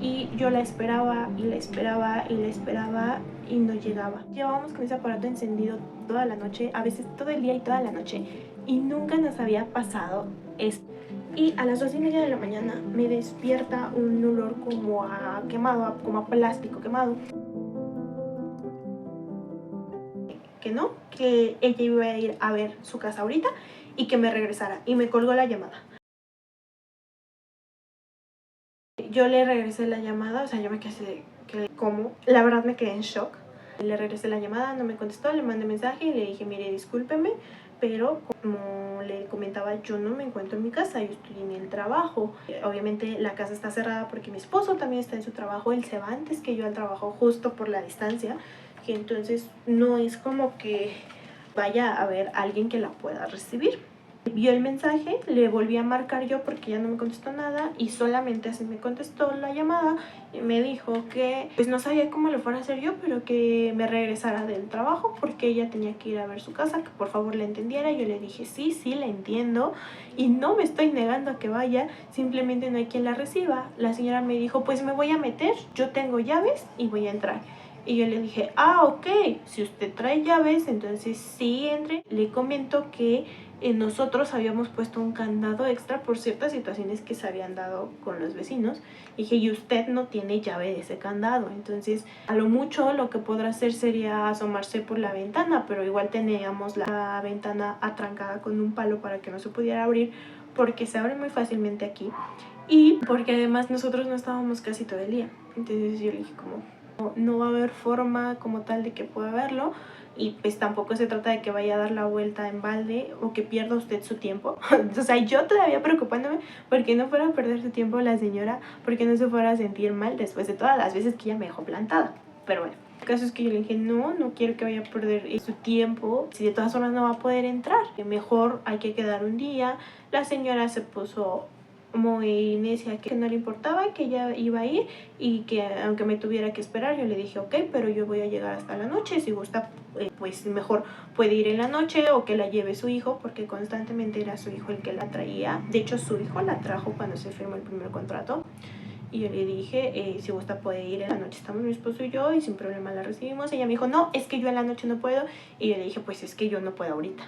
y yo la esperaba y la esperaba y la esperaba y no llegaba. Llevábamos con ese aparato encendido toda la noche, a veces todo el día y toda la noche, y nunca nos había pasado esto. Y a las 2:30 de la mañana me despierta un olor como a quemado, como a plástico quemado. Que no, que ella iba a ir a ver su casa ahorita y que me regresara, y me colgó la llamada. Yo le regresé la llamada, o sea, yo me quedé, ¿cómo? La verdad me quedé en shock. Le regresé la llamada, no me contestó, le mandé mensaje y le dije, mire, discúlpeme, pero como le comentaba, yo no me encuentro en mi casa, yo estoy en el trabajo. Obviamente la casa está cerrada porque mi esposo también está en su trabajo, él se va antes que yo al trabajo justo por la distancia, que entonces no es como que vaya a haber alguien que la pueda recibir. Vio el mensaje, le volví a marcar yo porque ya no me contestó nada y solamente así me contestó la llamada y me dijo que pues no sabía cómo lo fuera a hacer yo, pero que me regresara del trabajo porque ella tenía que ir a ver su casa, que por favor la entendiera. Yo le dije sí, sí, la entiendo y no me estoy negando a que vaya, simplemente no hay quien la reciba. La señora me dijo, pues me voy a meter, yo tengo llaves y voy a entrar. Y yo le dije, ok, si usted trae llaves, entonces sí entre. Le comento que nosotros habíamos puesto un candado extra por ciertas situaciones que se habían dado con los vecinos. Y dije, y usted no tiene llave de ese candado, entonces a lo mucho lo que podrá hacer sería asomarse por la ventana, pero igual teníamos la ventana atrancada con un palo para que no se pudiera abrir, porque se abre muy fácilmente aquí y porque además nosotros no estábamos casi todo el día. Entonces yo le dije como, no va a haber forma como tal de que pueda verlo, y pues tampoco se trata de que vaya a dar la vuelta en balde o que pierda usted su tiempo. O sea, yo todavía preocupándome porque no fuera a perder su tiempo la señora, porque no se fuera a sentir mal después de todas las veces que ella me dejó plantada. Pero bueno, el caso es que yo le dije, no quiero que vaya a perder su tiempo, si de todas formas no va a poder entrar, mejor hay que quedar un día. La señora se puso muy necia, que no le importaba, que ella iba a ir y que aunque me tuviera que esperar, yo le dije ok, pero yo voy a llegar hasta la noche, si gusta pues mejor puede ir en la noche o que la lleve su hijo, porque constantemente era su hijo el que la traía. De hecho su hijo la trajo cuando se firmó el primer contrato. Y yo le dije, si gusta puede ir en la noche, estamos mi esposo y yo y sin problema la recibimos. Ella me dijo, no, es que yo en la noche no puedo. Y yo le dije, pues es que yo no puedo ahorita.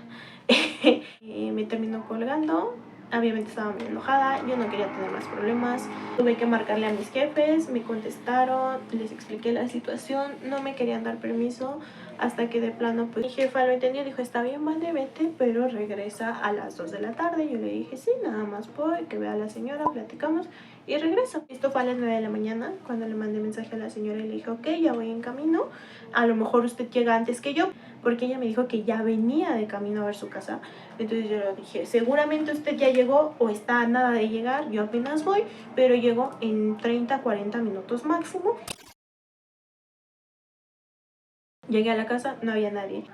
Me terminó colgando. Obviamente estaba muy enojada, yo no quería tener más problemas. Tuve que marcarle a mis jefes, me contestaron, les expliqué la situación, no me querían dar permiso hasta que de plano pues mi jefa lo entendió, dijo está bien, vale, vete, pero regresa a las 2 de la tarde. Yo le dije sí, nada más voy, que vea a la señora, platicamos y regreso. Esto fue a las 9 de la mañana cuando le mandé mensaje a la señora y le dije ok, ya voy en camino, a lo mejor usted llega antes que yo, porque ella me dijo que ya venía de camino a ver su casa. Entonces yo le dije, seguramente usted ya llegó o está a nada de llegar, yo apenas voy, pero llego en 30-40 minutos máximo. Llegué a la casa, no había nadie.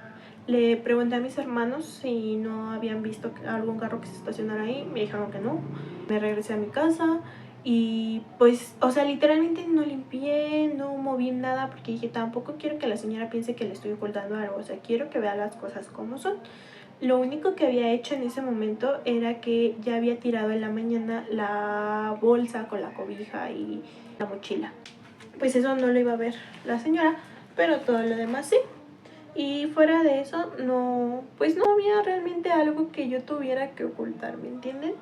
Le pregunté a mis hermanos si no habían visto algún carro que se estacionara ahí, me dijeron que no. Me regresé a mi casa y pues, o sea, literalmente no limpié, no moví nada porque dije, tampoco quiero que la señora piense que le estoy ocultando algo, o sea, quiero que vea las cosas como son. Lo único que había hecho en ese momento era que ya había tirado en la mañana la bolsa con la cobija y la mochila. Pues eso no lo iba a ver la señora, pero todo lo demás sí. Y fuera de eso, no, pues no había realmente algo que yo tuviera que ocultar, ¿me entienden?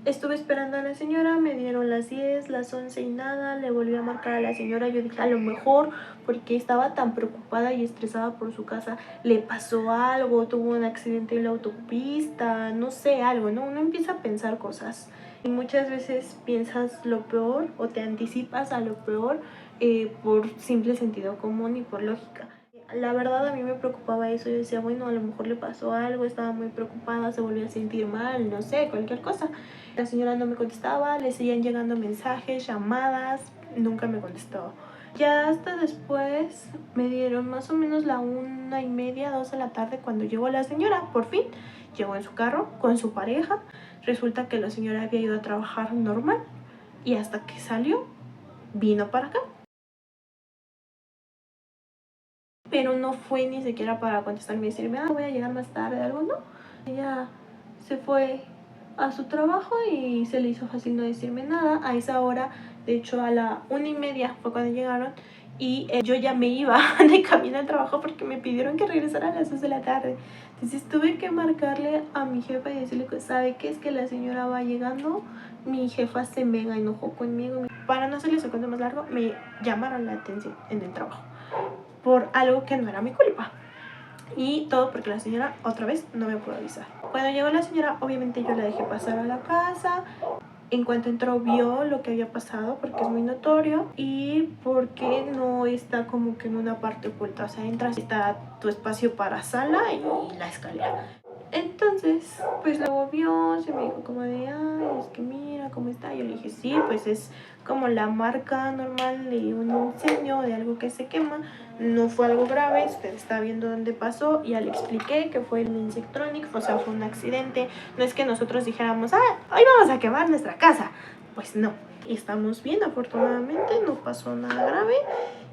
Estuve esperando a la señora, me dieron las 10, las 11 y nada, le volví a marcar a la señora, yo dije a lo mejor porque estaba tan preocupada y estresada por su casa, le pasó algo, tuvo un accidente en la autopista, no sé, algo, ¿no? Uno empieza a pensar cosas y muchas veces piensas lo peor o te anticipas a lo peor por simple sentido común y por lógica. La verdad a mí me preocupaba eso, yo decía, bueno, a lo mejor le pasó algo, estaba muy preocupada, se volvió a sentir mal, no sé, cualquier cosa. La señora no me contestaba, le seguían llegando mensajes, llamadas, nunca me contestó. Ya hasta después me dieron más o menos la 1:30, 2 de la tarde cuando llegó la señora, por fin. Llegó en su carro con su pareja, resulta que la señora había ido a trabajar normal y hasta que salió, vino para acá. Pero no fue ni siquiera para contestarme y decirme, voy a llegar más tarde, algo, no. Ella se fue a su trabajo y se le hizo fácil no decirme nada. A esa hora De hecho, a la 1:30 fue cuando llegaron y yo ya me iba de camino al trabajo porque me pidieron que regresara a las 2 de la tarde. Entonces tuve que marcarle a mi jefa y decirle que, ¿sabe qué? Es que la señora va llegando. Mi jefa se mega enojó conmigo. Para no hacerles el cuento más largo, me llamaron la atención en el trabajo por algo que no era mi culpa. Y todo porque la señora otra vez no me pudo avisar. Cuando llegó la señora, obviamente yo la dejé pasar a la casa. En cuanto entró, vio lo que había pasado porque es muy notorio y porque no está como que en una parte oculta. O sea, entras y está tu espacio para sala y la escalera. Entonces, pues luego vio, se me dijo como de, ay, es que mira cómo está. Yo le dije, sí, pues es como la marca normal de un incendio, de algo que se quema. No fue algo grave, usted está viendo dónde pasó. Ya le expliqué que fue el Insectronic, o sea, fue un accidente. No es que nosotros dijéramos, hoy vamos a quemar nuestra casa. Pues no, estamos bien, afortunadamente, no pasó nada grave.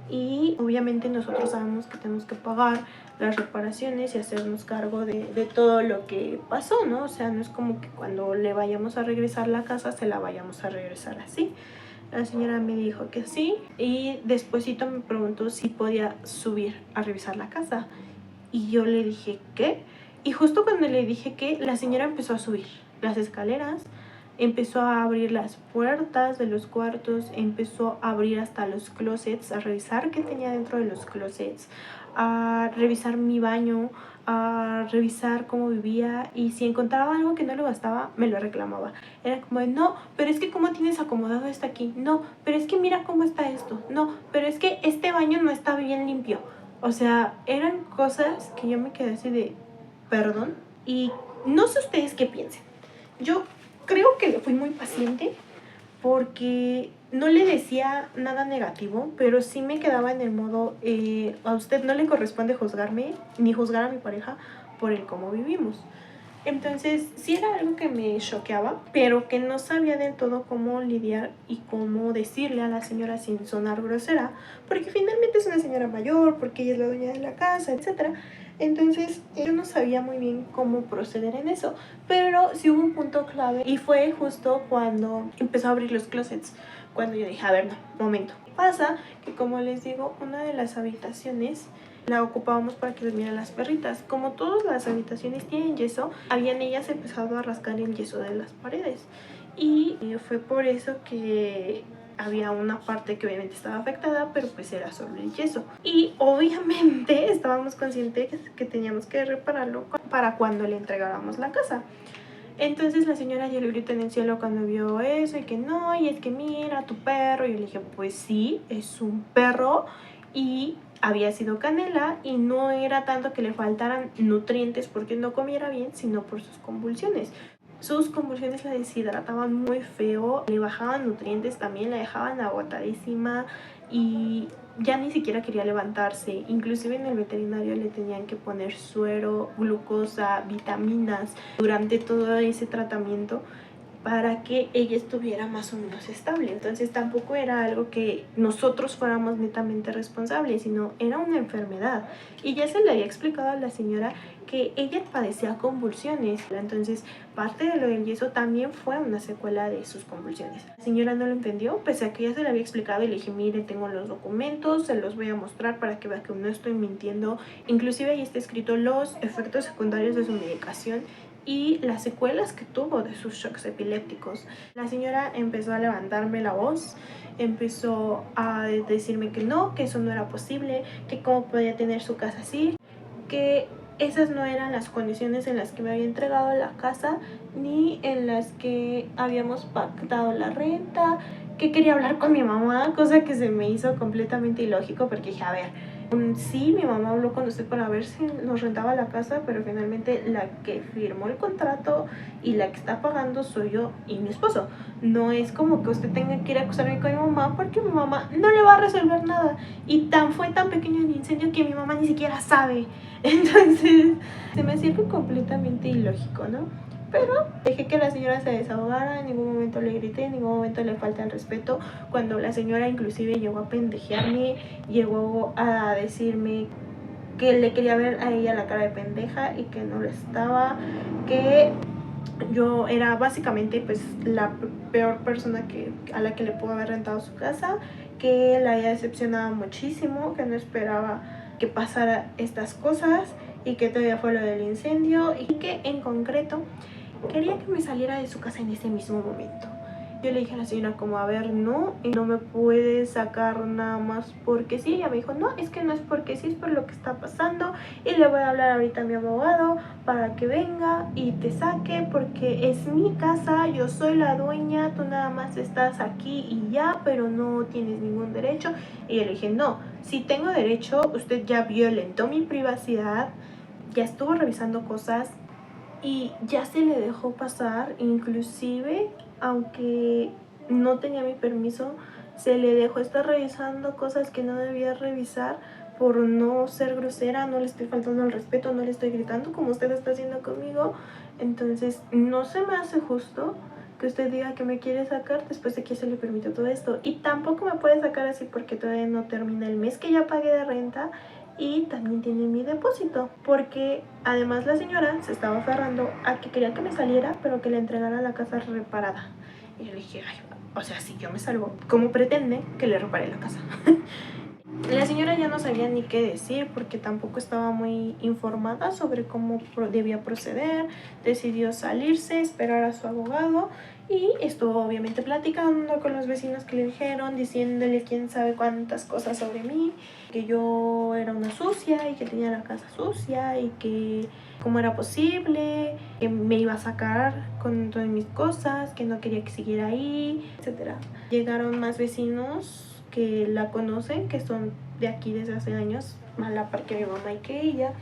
Y obviamente nosotros sabemos que tenemos que pagar las reparaciones y hacernos cargo de todo lo que pasó, ¿no? O sea, no es como que cuando le vayamos a regresar la casa se la vayamos a regresar así. La señora me dijo que sí y despuesito me preguntó si podía subir a revisar la casa. Y yo le dije, ¿qué? Y justo cuando le dije que, la señora empezó a subir las escaleras, empezó a abrir las puertas de los cuartos, empezó a abrir hasta los closets, a revisar qué tenía dentro de los closets, a revisar mi baño, a revisar cómo vivía, y si encontraba algo que no le bastaba, me lo reclamaba. Era como de, no, pero es que cómo tienes acomodado esto aquí, no, pero es que mira cómo está esto, no, pero es que este baño no está bien limpio. O sea, eran cosas que yo me quedé así de, perdón, y no sé ustedes qué piensen. Yo creo que fui muy paciente porque no le decía nada negativo, pero sí me quedaba en el modo, a usted no le corresponde juzgarme ni juzgar a mi pareja por el cómo vivimos. Entonces sí era algo que me choqueaba, pero que no sabía del todo cómo lidiar y cómo decirle a la señora sin sonar grosera, porque finalmente es una señora mayor, porque ella es la dueña de la casa, etc. Entonces yo no sabía muy bien cómo proceder en eso, pero sí hubo un punto clave y fue justo cuando empezó a abrir los closets, cuando yo dije, a ver, no, momento. Pasa que, como les digo, una de las habitaciones la ocupábamos para que durmieran las perritas. Como todas las habitaciones tienen yeso, habían ellas empezado a rascar el yeso de las paredes. Y fue por eso que había una parte que obviamente estaba afectada, pero pues era solo el yeso. Y obviamente estábamos conscientes que teníamos que repararlo para cuando le entregáramos la casa. Entonces la señora ya le gritó en el cielo cuando vio eso, y que no, y es que mira, tu perro. Y yo le dije, pues sí, es un perro y había sido canela, y no era tanto que le faltaran nutrientes porque no comiera bien, sino por sus convulsiones. Sus convulsiones la deshidrataban muy feo, le bajaban nutrientes también, la dejaban agotadísima y ya ni siquiera quería levantarse. Inclusive en el veterinario le tenían que poner suero, glucosa, vitaminas durante todo ese tratamiento para que ella estuviera más o menos estable. Entonces tampoco era algo que nosotros fuéramos netamente responsables, sino era una enfermedad. Y ya se le había explicado a la señora que ella padecía convulsiones. Entonces parte de lo del yeso también fue una secuela de sus convulsiones. La señora no lo entendió, pese a que ya se le había explicado, y le dije, mire, tengo los documentos, se los voy a mostrar para que vea que no estoy mintiendo. Inclusive ahí está escrito los efectos secundarios de su medicación y las secuelas que tuvo de sus shocks epilépticos. La señora empezó a levantarme la voz, empezó a decirme que no, que eso no era posible, que cómo podía tener su casa así, que esas no eran las condiciones en las que me había entregado la casa, ni en las que habíamos pactado la renta, que quería hablar con mi mamá, cosa que se me hizo completamente ilógico, porque dije, a ver, sí, mi mamá habló con usted para ver si nos rentaba la casa, pero finalmente la que firmó el contrato y la que está pagando soy yo y mi esposo. No es como que usted tenga que ir a acusarme con mi mamá, porque mi mamá no le va a resolver nada. Y fue tan pequeño el incendio que mi mamá ni siquiera sabe. Entonces se me hacía algo completamente ilógico, ¿no? Pero dejé que la señora se desahogara, en ningún momento le grité, en ningún momento le falta el respeto. Cuando la señora inclusive llegó a pendejearme, llegó a decirme que le quería ver a ella la cara de pendeja y que no lo estaba, que Yo era básicamente pues la peor persona a la que le pudo haber rentado su casa, que la había decepcionado muchísimo, que no esperaba que pasara estas cosas y que todavía fue lo del incendio y que en concreto quería que me saliera de su casa en ese mismo momento. Yo le dije a la señora como, a ver, no, no me puede sacar nada más porque sí. Ella me dijo, no, es que no es porque sí, es por lo que está pasando y le voy a hablar ahorita a mi abogado para que venga y te saque porque es mi casa, yo soy la dueña, tú nada más estás aquí y ya, pero no tienes ningún derecho. Y yo le dije, no, si tengo derecho, usted ya violentó mi privacidad, ya estuvo revisando cosas y ya se le dejó pasar, inclusive aunque no tenía mi permiso, se le dejó estar revisando cosas que no debía revisar por no ser grosera. No le estoy faltando al respeto, no le estoy gritando como usted está haciendo conmigo. Entonces no se me hace justo que usted diga que me quiere sacar después de que se le permitió todo esto, y tampoco me puede sacar así porque todavía no termina el mes que ya pagué de renta y también tiene mi depósito, porque además la señora se estaba aferrando a que quería que me saliera pero que le entregara la casa reparada. Y yo le dije, ay, o sea, si yo me salvo, ¿cómo pretende que le repare la casa? La señora ya no sabía ni qué decir porque tampoco estaba muy informada sobre cómo debía proceder. Decidió salirse, esperar a su abogado y estuvo obviamente platicando con los vecinos que le dijeron, diciéndole quién sabe cuántas cosas sobre mí, que yo era una sucia y que tenía la casa sucia y que cómo era posible, que me iba a sacar con todas mis cosas, que no quería que siguiera ahí, etcétera. Llegaron más vecinos que la conocen, que son de aquí desde hace años, a la par que mi mamá y que ella,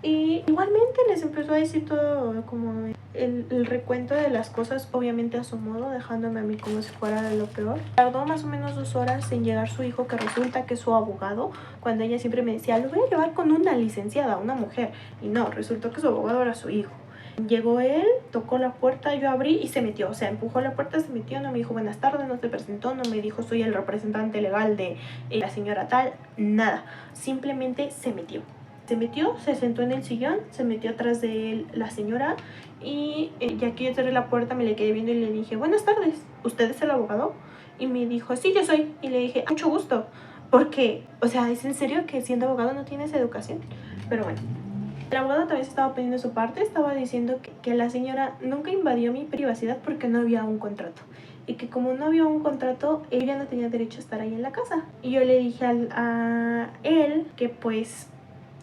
y igualmente les empezó a decir todo como el recuento de las cosas, obviamente a su modo, dejándome a mí como si fuera de lo peor. Tardó más o menos 2 horas en llegar su hijo, que resulta que es su abogado, cuando ella siempre me decía, lo voy a llevar con una licenciada, una mujer, y no, resultó que su abogado era su hijo. Llegó él, tocó la puerta, yo abrí y se metió, o sea, empujó la puerta, se metió, no me dijo buenas tardes, no se presentó, no me dijo soy el representante legal de la señora tal, nada, simplemente se metió. Se metió, se sentó en el sillón, se metió atrás de él la señora y ya que yo cerré la puerta me le quedé viendo y le dije, buenas tardes, ¿usted es el abogado? Y me dijo, sí, yo soy. Y le dije, mucho gusto, porque, o sea, ¿es en serio que siendo abogado no tienes educación? Pero bueno. El abogado también se estaba poniendo su parte, estaba diciendo que la señora nunca invadió mi privacidad porque no había un contrato. Y que como no había un contrato, ella no tenía derecho a estar ahí en la casa. Y yo le dije a él que pues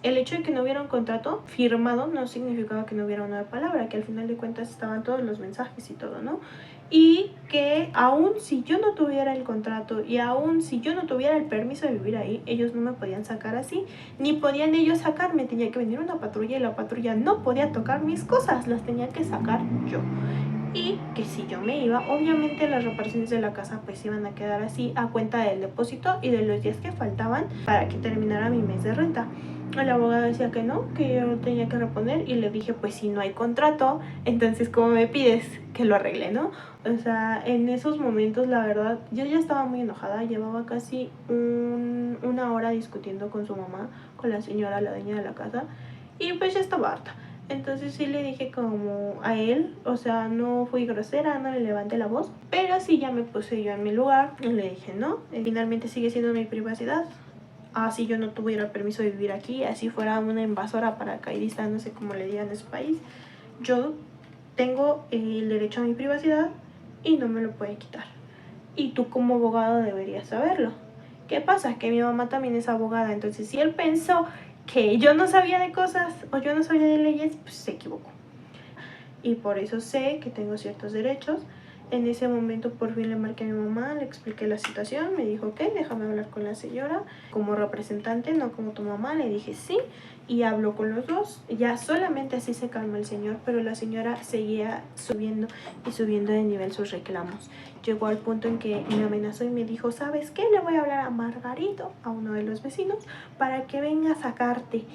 el hecho de que no hubiera un contrato firmado no significaba que no hubiera una palabra, que al final de cuentas estaban todos los mensajes y todo, ¿no? Y que aún si yo no tuviera el contrato y aún si yo no tuviera el permiso de vivir ahí, ellos no me podían sacar así, ni podían ellos sacarme, tenía que venir una patrulla y la patrulla no podía tocar mis cosas, las tenía que sacar yo. Y que si yo me iba, obviamente las reparaciones de la casa pues iban a quedar así a cuenta del depósito y de los días que faltaban para que terminara mi mes de renta. El abogado decía que no, que yo tenía que reponer y le dije pues si no hay contrato, entonces ¿cómo me pides que lo arregle, no? O sea, en esos momentos la verdad yo ya estaba muy enojada, llevaba casi una hora discutiendo con su mamá, con la señora, la dueña de la casa, y pues ya estaba harta. Entonces sí le dije como a él, o sea, no fui grosera, no le levanté la voz, pero sí ya me puse yo en mi lugar y le dije no, finalmente sigue siendo mi privacidad. Así yo no tuviera permiso de vivir aquí, así fuera una invasora paracaidista, no sé cómo le digan en su país, yo tengo el derecho a mi privacidad y no me lo puede quitar. Y tú como abogado deberías saberlo. ¿Qué pasa? Que mi mamá también es abogada, entonces si él pensó que yo no sabía de cosas o yo no sabía de leyes, pues se equivocó. Y por eso sé que tengo ciertos derechos. En ese momento por fin le marqué a mi mamá, le expliqué la situación, me dijo, ok, déjame hablar con la señora como representante, no como tu mamá. Le dije sí, y habló con los dos. Ya solamente así se calmó el señor, pero la señora seguía subiendo y subiendo de nivel sus reclamos. Llegó al punto en que me amenazó y me dijo, ¿sabes qué? Le voy a hablar a Margarito, a uno de los vecinos, para que venga a sacarte.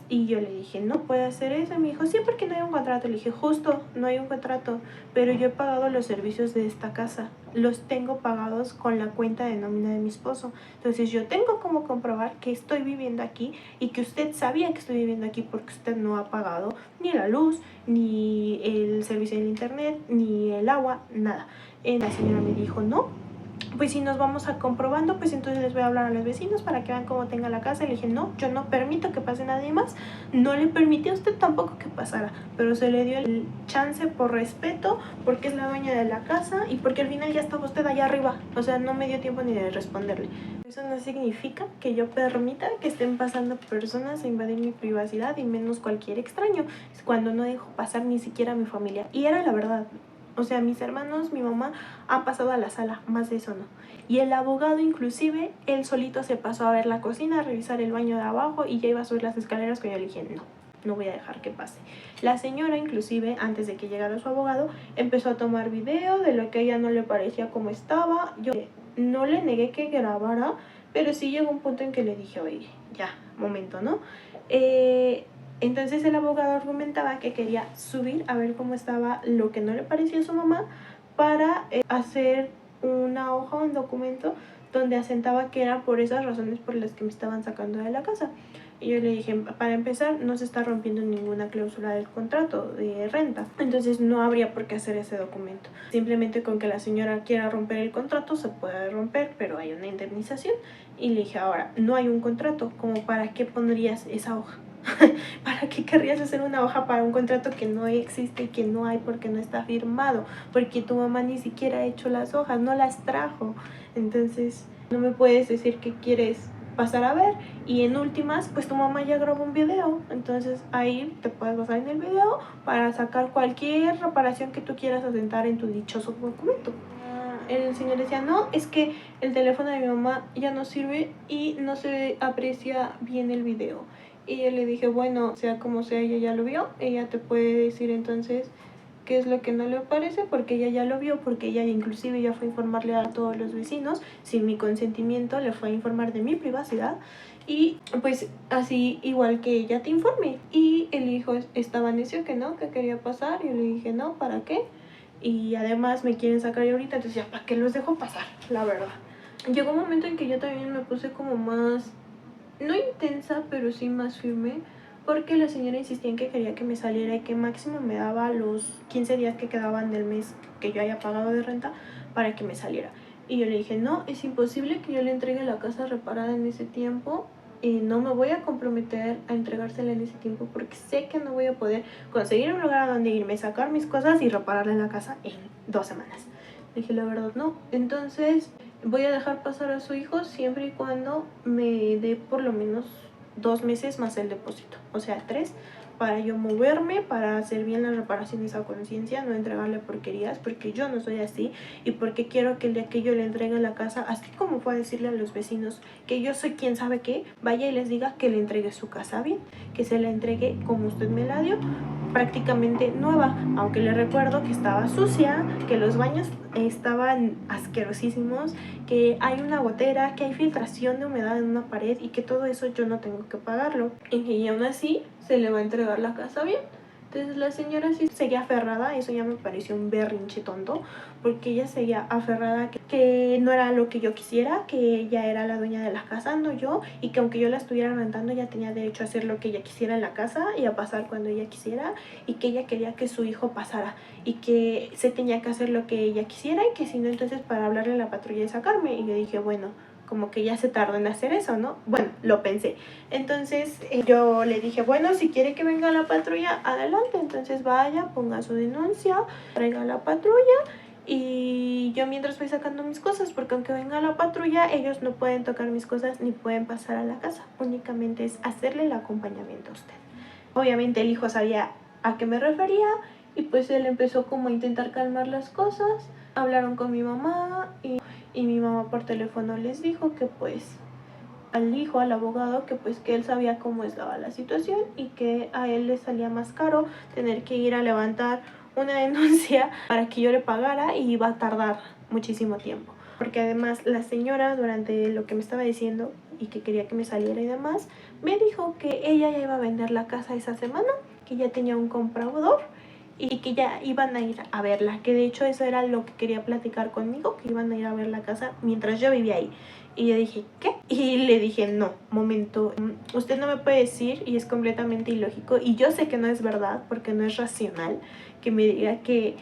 Y yo le dije, no puede hacer eso. Y me dijo, sí, porque no hay un contrato. Le dije, justo, no hay un contrato, pero yo he pagado los servicios de esta casa los tengo pagados con la cuenta de nómina de mi esposo. Entonces yo tengo como comprobar que estoy viviendo aquí y que usted sabía que estoy viviendo aquí porque usted no ha pagado ni la luz, ni el servicio del internet, ni el agua, nada. La señora me dijo, no, pues si nos vamos a comprobando, pues entonces les voy a hablar a los vecinos para que vean cómo tenga la casa. Y le dije, no, yo no permito que pase nadie más. No le permití a usted tampoco que pasara, pero se le dio el chance por respeto, porque es la dueña de la casa y porque al final ya estaba usted allá arriba. O sea, no me dio tiempo ni de responderle. Eso no significa que yo permita que estén pasando personas a invadir mi privacidad, y menos cualquier extraño, cuando no dejo pasar ni siquiera a mi familia. Y era la verdad. O sea, mis hermanos, mi mamá han pasado a la sala, más de eso no. Y el abogado inclusive, él solito se pasó a ver la cocina, a revisar el baño de abajo y ya iba a subir las escaleras, que yo le dije, no voy a dejar que pase. La señora inclusive, antes de que llegara su abogado, empezó a tomar video de lo que a ella no le parecía como estaba. Yo no le negué que grabara, pero sí llegó un punto en que le dije, oye, ya, momento, ¿no? Entonces el abogado argumentaba que quería subir a ver cómo estaba lo que no le parecía a su mamá para hacer una hoja, un documento donde asentaba que era por esas razones por las que me estaban sacando de la casa. Y yo le dije, para empezar, no se está rompiendo ninguna cláusula del contrato de renta, entonces no habría por qué hacer ese documento. Simplemente con que la señora quiera romper el contrato se puede romper, pero hay una indemnización. Y le dije, ahora, no hay un contrato, ¿como para qué pondrías esa hoja? ¿Para qué querrías hacer una hoja para un contrato que no existe y que no hay porque no está firmado? Porque tu mamá ni siquiera ha hecho las hojas, no las trajo. Entonces no me puedes decir que quieres pasar a ver, y en últimas pues tu mamá ya grabó un video, entonces ahí te puedes basar en el video para sacar cualquier reparación que tú quieras asentar en tu dichoso documento. El señor decía, no, es que el teléfono de mi mamá ya no sirve y no se aprecia bien el video. Y yo le dije, bueno, sea como sea, ella ya lo vio, ella te puede decir entonces qué es lo que no le parece, porque ella ya lo vio, porque ella inclusive ya fue a informarle a todos los vecinos, sin mi consentimiento, le fue a informar de mi privacidad, y pues así igual que ella te informe. Y el hijo estaba necio que no, que quería pasar, y yo le dije, no, ¿para qué? Y además me quieren sacar ahorita, entonces ya, ¿para qué los dejo pasar? La verdad. Llegó un momento en que yo también me puse como más, no intensa, pero sí más firme, porque la señora insistía en que quería que me saliera y que máximo me daba los 15 días que quedaban del mes que yo haya pagado de renta para que me saliera. Y yo le dije, no, es imposible que yo le entregue la casa reparada en ese tiempo. No me voy a comprometer a entregársela en ese tiempo porque sé que no voy a poder conseguir un lugar a donde irme, sacar mis cosas y repararle la casa en 2 semanas. Le dije, la verdad, no. Entonces voy a dejar pasar a su hijo siempre y cuando me dé por lo menos 2 meses más el depósito, o sea 3, para yo moverme, para hacer bien las reparaciones a conciencia, no entregarle porquerías, porque yo no soy así, y porque quiero que el día que yo le entregue la casa, así como fue a decirle a los vecinos que yo soy quien sabe qué, vaya y les diga que le entregue su casa bien, que se la entregue como usted me la dio, prácticamente nueva, aunque le recuerdo que estaba sucia, que los baños estaban asquerosísimos, que hay una gotera, que hay filtración de humedad en una pared y que todo eso yo no tengo que pagarlo. Y aún así se le va a entregar la casa bien. Entonces la señora sí seguía aferrada, eso ya me pareció un berrinche tonto, porque ella seguía aferrada que no era lo que yo quisiera, que ella era la dueña de la casa, no yo, y que aunque yo la estuviera rentando, ella tenía derecho a hacer lo que ella quisiera en la casa y a pasar cuando ella quisiera, y que ella quería que su hijo pasara, y que se tenía que hacer lo que ella quisiera, y que si no, entonces para hablarle a la patrulla y sacarme. Y yo dije, bueno, como que ya se tardó en hacer eso, ¿no? Bueno, lo pensé. Entonces yo le dije, bueno, si quiere que venga la patrulla, adelante. Entonces vaya, ponga su denuncia, traiga la patrulla, y yo mientras voy sacando mis cosas, porque aunque venga la patrulla, ellos no pueden tocar mis cosas ni pueden pasar a la casa. Únicamente es hacerle el acompañamiento a usted. Obviamente el hijo sabía a qué me refería, y pues él empezó como a intentar calmar las cosas. Hablaron con mi mamá y mi mamá por teléfono les dijo que pues al hijo, al abogado, que pues que él sabía cómo estaba la situación y que a él le salía más caro tener que ir a levantar una denuncia para que yo le pagara, y iba a tardar muchísimo tiempo. Porque además la señora, durante lo que me estaba diciendo y que quería que me saliera y demás, me dijo que ella ya iba a vender la casa esa semana, que ya tenía un comprador y que ya iban a ir a verla, que de hecho eso era lo que quería platicar conmigo, que iban a ir a ver la casa mientras yo vivía ahí. Y yo dije, ¿qué? Y le dije, no, momento, usted no me puede decir, y es completamente ilógico, y yo sé que no es verdad, porque no es racional, que me diga que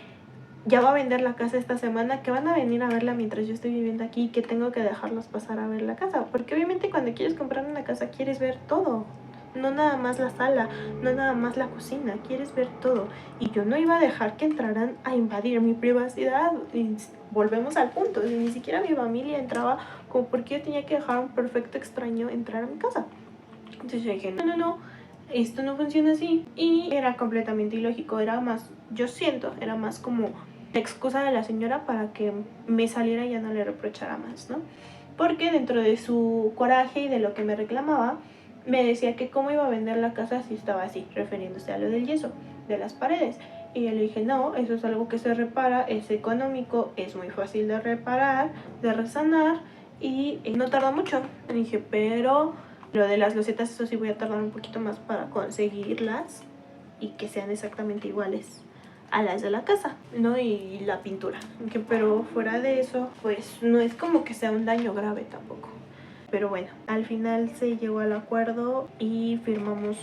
ya va a vender la casa esta semana, que van a venir a verla mientras yo estoy viviendo aquí, que tengo que dejarlos pasar a ver la casa, porque obviamente cuando quieres comprar una casa quieres ver todo, no nada más la sala, no nada más la cocina, quieres ver todo. Y yo no iba a dejar que entraran a invadir mi privacidad. Y volvemos al punto, ni siquiera mi familia entraba, como porque yo tenía que dejar a un perfecto extraño entrar a mi casa. Entonces yo dije, no, esto no funciona así. Y era completamente ilógico, era más, yo siento, era más como la excusa de la señora para que me saliera y ya no le reprochara más, ¿no? Porque dentro de su coraje y de lo que me reclamaba, me decía que cómo iba a vender la casa si estaba así, refiriéndose a lo del yeso, de las paredes. Y yo le dije, no, eso es algo que se repara, es económico, es muy fácil de reparar, de resanar y no tarda mucho. Le dije, pero lo de las losetas, eso sí voy a tardar un poquito más para conseguirlas y que sean exactamente iguales a las de la casa, ¿no? Y la pintura. Pero fuera de eso, pues no es como que sea un daño grave tampoco. Pero bueno, al final se llegó al acuerdo y firmamos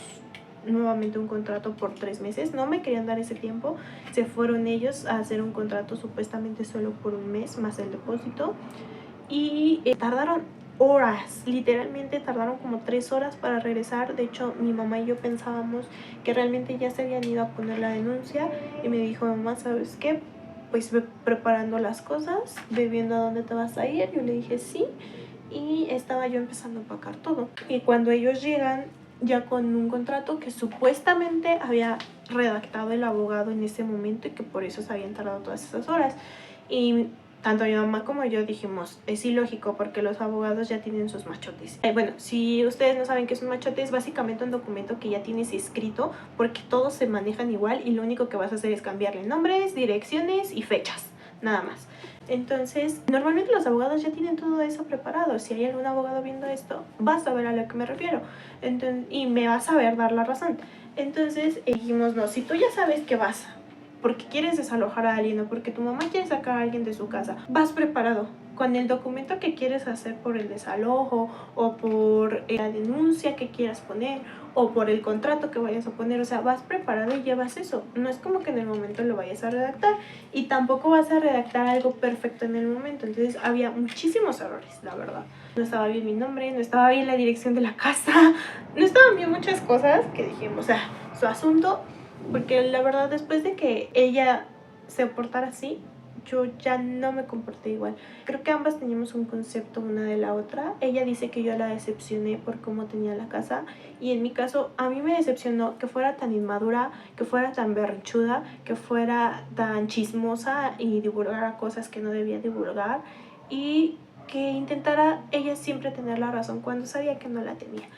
nuevamente un contrato por 3 meses. No me querían dar ese tiempo. Se fueron ellos a hacer un contrato supuestamente solo por un mes más el depósito. Y tardaron horas, literalmente tardaron como 3 horas para regresar. De hecho, mi mamá y yo pensábamos que realmente ya se habían ido a poner la denuncia. Y me dijo, mamá, ¿sabes qué? Pues ve preparando las cosas, ve viendo a dónde te vas a ir. Yo le dije, sí. Y estaba yo empezando a empacar todo. Y cuando ellos llegan ya con un contrato que supuestamente había redactado el abogado en ese momento y que por eso se habían tardado todas esas horas. Y tanto mi mamá como yo dijimos, es ilógico porque los abogados ya tienen sus machotes. Bueno, si ustedes no saben qué es un machote, es básicamente un documento que ya tienes escrito porque todos se manejan igual y lo único que vas a hacer es cambiarle nombres, direcciones y fechas, nada más. Entonces, normalmente los abogados ya tienen todo eso preparado. Si hay algún abogado viendo esto, vas a ver a lo que me refiero. Entonces, y me vas a ver dar la razón. Entonces dijimos, no, si tú ya sabes que vas porque quieres desalojar a alguien o porque tu mamá quiere sacar a alguien de su casa, vas preparado con el documento que quieres hacer por el desalojo o por la denuncia que quieras poner o por el contrato que vayas a poner. O sea, vas preparado y llevas eso. No es como que en el momento lo vayas a redactar y tampoco vas a redactar algo perfecto en el momento. Entonces había muchísimos errores, la verdad. No estaba bien mi nombre, no estaba bien la dirección de la casa, no estaban bien muchas cosas que dijimos, o sea, su asunto. Porque la verdad, después de que ella se portara así, yo ya no me comporté igual. Creo que ambas teníamos un concepto una de la otra. Ella dice que yo la decepcioné por cómo tenía la casa. Y en mi caso, a mí me decepcionó que fuera tan inmadura, que fuera tan berrinchuda, que fuera tan chismosa y divulgara cosas que no debía divulgar. Y que intentara ella siempre tener la razón cuando sabía que no la tenía.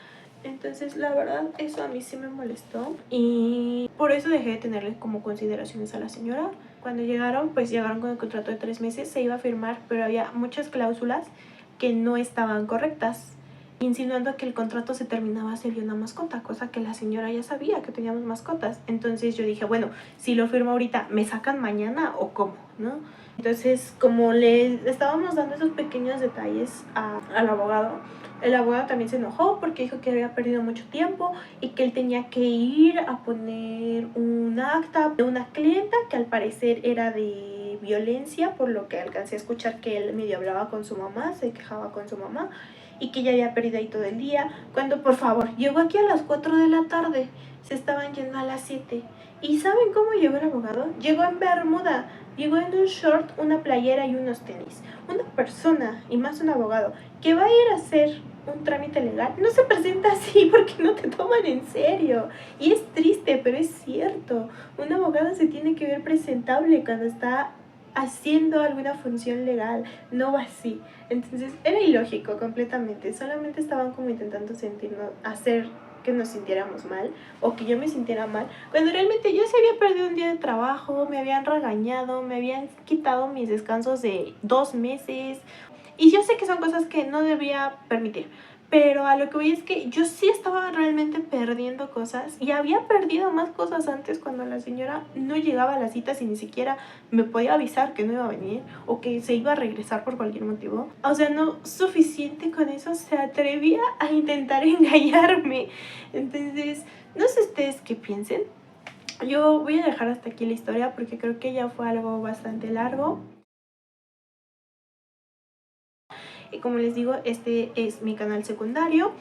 Entonces, la verdad, eso a mí sí me molestó y por eso dejé de tenerle como consideraciones a la señora. Cuando llegaron, pues llegaron con el contrato de 3 meses, se iba a firmar, pero había muchas cláusulas que no estaban correctas, insinuando que el contrato se terminaba si había una mascota, cosa que la señora ya sabía que teníamos mascotas. Entonces yo dije, bueno, si lo firmo ahorita, ¿me sacan mañana o cómo? ¿No? Entonces, como le estábamos dando esos pequeños detalles al abogado, el abogado también se enojó porque dijo que había perdido mucho tiempo y que él tenía que ir a poner un acta de una clienta que al parecer era de violencia, por lo que alcancé a escuchar que él medio hablaba con su mamá, se quejaba con su mamá y que ya había perdido ahí todo el día. Cuando, por favor, llegó aquí a las 4 de la tarde, se estaban yendo a las 7. ¿Y saben cómo llegó el abogado? Llegó en bermuda, llegó en un short, una playera y unos tenis. Una persona, y más un abogado, que va a ir a hacer un trámite legal, no se presenta así porque no te toman en serio. Y es triste, pero es cierto. Un abogado se tiene que ver presentable cuando está haciendo alguna función legal, no va así. Entonces era ilógico completamente. Solamente estaban como intentando hacer que nos sintiéramos mal o que yo me sintiera mal, cuando realmente yo se había perdido un día de trabajo, me habían regañado, me habían quitado mis descansos de 2 meses. Y yo sé que son cosas que no debía permitir, Pero a lo que voy es que yo sí estaba realmente perdiendo cosas y había perdido más cosas antes cuando la señora no llegaba a las citas y ni siquiera me podía avisar que no iba a venir o que se iba a regresar por cualquier motivo. O sea, no suficiente con eso, se atrevía a intentar engañarme. Entonces, no sé ustedes qué piensen. Yo voy a dejar hasta aquí la historia porque creo que ya fue algo bastante largo. Y como les digo, este es mi canal secundario.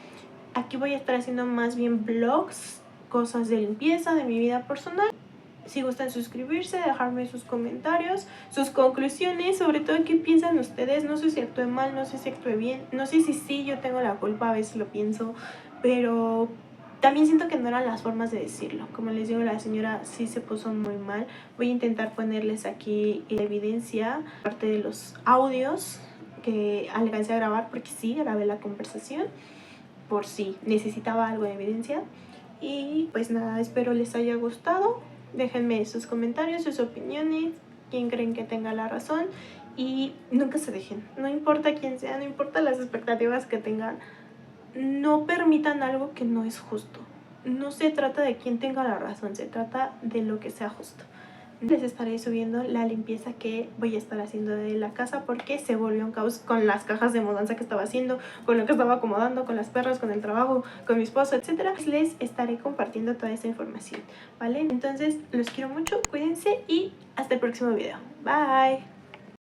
Aquí voy a estar haciendo más bien vlogs, cosas de limpieza, de mi vida personal. Si gustan suscribirse, dejarme sus comentarios, sus conclusiones, sobre todo qué piensan ustedes. No sé si actué mal, no sé si actué bien, no sé si sí yo tengo la culpa, a veces lo pienso, pero también siento que no eran las formas de decirlo. Como les digo, la señora sí se puso muy mal. Voy a intentar ponerles aquí evidencia, parte de los audios que alcancé a grabar, porque sí, grabé la conversación por si necesitaba algo de evidencia. Y pues nada, espero les haya gustado. Déjenme sus comentarios, sus opiniones, quién creen que tenga la razón. Y nunca se dejen, no importa quién sea, no importa las expectativas que tengan, no permitan algo que no es justo. No se trata de quién tenga la razón, se trata de lo que sea justo. Les estaré subiendo la limpieza que voy a estar haciendo de la casa porque se volvió un caos con las cajas de mudanza que estaba haciendo, con lo que estaba acomodando, con las perras, con el trabajo, con mi esposo, etc. Les estaré compartiendo toda esta información, ¿vale? Entonces los quiero mucho, cuídense y hasta el próximo video. Bye.